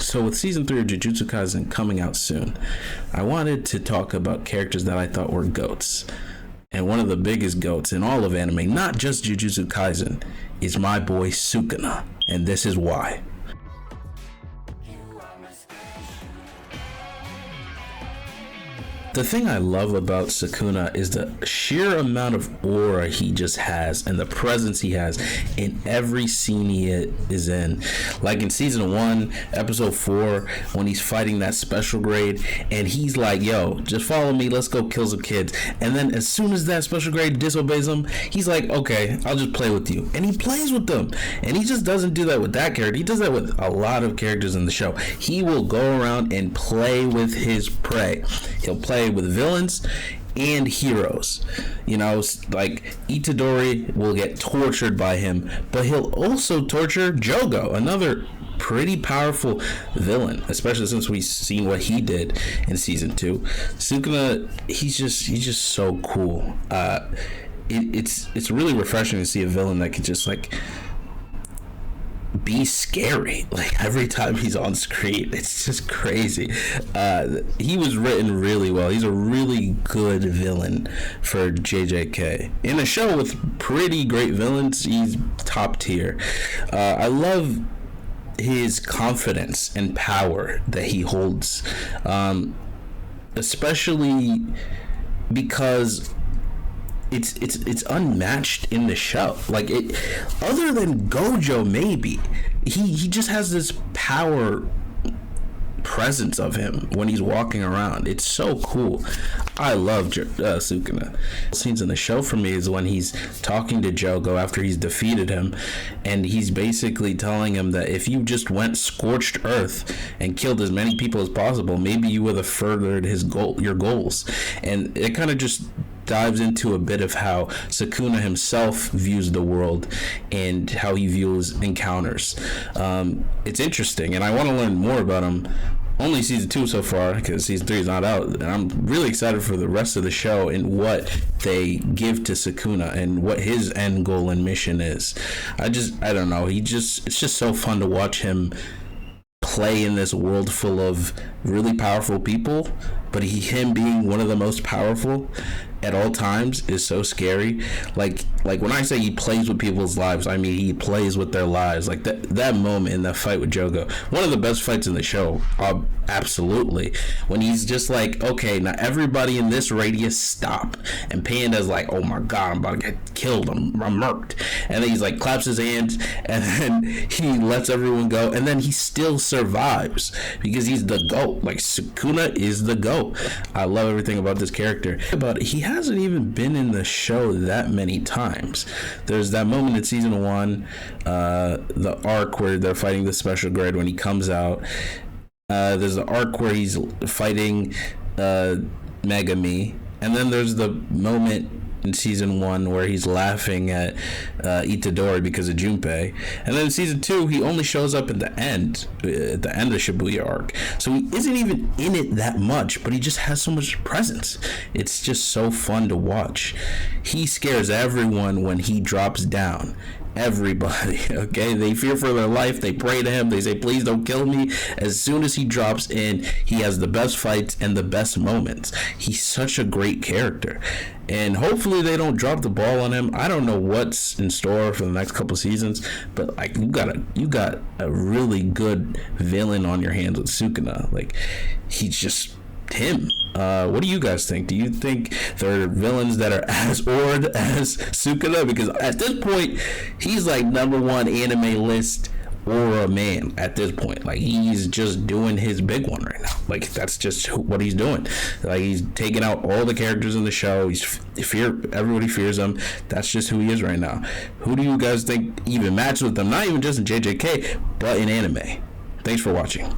So with season 3 of Jujutsu Kaisen coming out soon, I wanted to talk about characters that I thought were GOATs. And one of the biggest GOATs in all of anime, not just Jujutsu Kaisen, is my boy Sukuna. And this is why. The thing I love about Sukuna is the sheer amount of aura he just has and the presence he has in every scene he is in. Like in season 1, episode 4, when he's fighting that special grade and he's like, yo, just follow me, let's go kill some kids. And then as soon as that special grade disobeys him, he's like, okay, I'll just play with you. And he plays with them. And he just doesn't do that with that character. He does that with a lot of characters in the show. He will go around and play with his prey. He'll play with villains and heroes. You know, like Itadori will get tortured by him, but he'll also torture Jogo, another pretty powerful villain, especially since we've seen what he did in season 2. Sukuna, he's just so cool. It's really refreshing to see a villain that can just like be scary like every time he's on screen. It's just crazy. He was written really well. He's a really good villain for JJK. In a show with pretty great villains, he's top tier. I love his confidence and power that he holds, especially because it's unmatched in the show. Like, it, other than Gojo, maybe he just has this power presence of him when he's walking around. It's so cool. I love Sukuna. Scenes in the show for me is when he's talking to Jogo after he's defeated him, and he's basically telling him that if you just went scorched earth and killed as many people as possible, maybe you would have furthered your goals. And it kind of just dives into a bit of how Sukuna himself views the world and how he views encounters. It's interesting, and I want to learn more about him. Only season 2 so far, because season 3 is not out, and I'm really excited for the rest of the show and what they give to Sukuna and what his end goal and mission is. I don't know, it's just so fun to watch him play in this world full of really powerful people, but him being one of the most powerful at all times is so scary. Like when I say he plays with people's lives, I mean he plays with their lives. Like that moment in that fight with Jogo, one of the best fights in the show, absolutely, when he's just like, okay, now everybody in this radius stop, and Panda's like, oh my god, I'm about to get killed, I'm murked, and then he's like claps his hands, and then he lets everyone go, and then he still survives because he's the GOAT. Like, Sukuna is the GOAT. I love everything about this character. But he hasn't even been in the show that many times. There's that moment in season 1, the arc where they're fighting the special grade when he comes out. There's the arc where he's fighting Megami, and then there's the moment in season 1 where he's laughing at Itadori because of Junpei, and then in season 2 he only shows up at the end of Shibuya arc, so he isn't even in it that much, but he just has so much presence. It's just so fun to watch. He scares everyone when he drops down. Everybody, okay? They fear for their life. They pray to him. They say, please don't kill me. As soon as he drops in, he has the best fights and the best moments. He's such a great character, and hopefully they don't drop the ball on him. I don't know what's in store for the next couple seasons, but like, you got a really good villain on your hands with Sukuna. Like, he's just him. What do you guys think? Do you think there are villains that are as ored as Sukuna? Because at this point, he's like #1 anime list aura man at this point. Like, he's just doing his big one right now. Like, that's just what he's doing. Like, he's taking out all the characters in the show. Everybody fears him. That's just who he is right now. Who do you guys think even matches with him? Not even just in JJK, but in anime. Thanks for watching.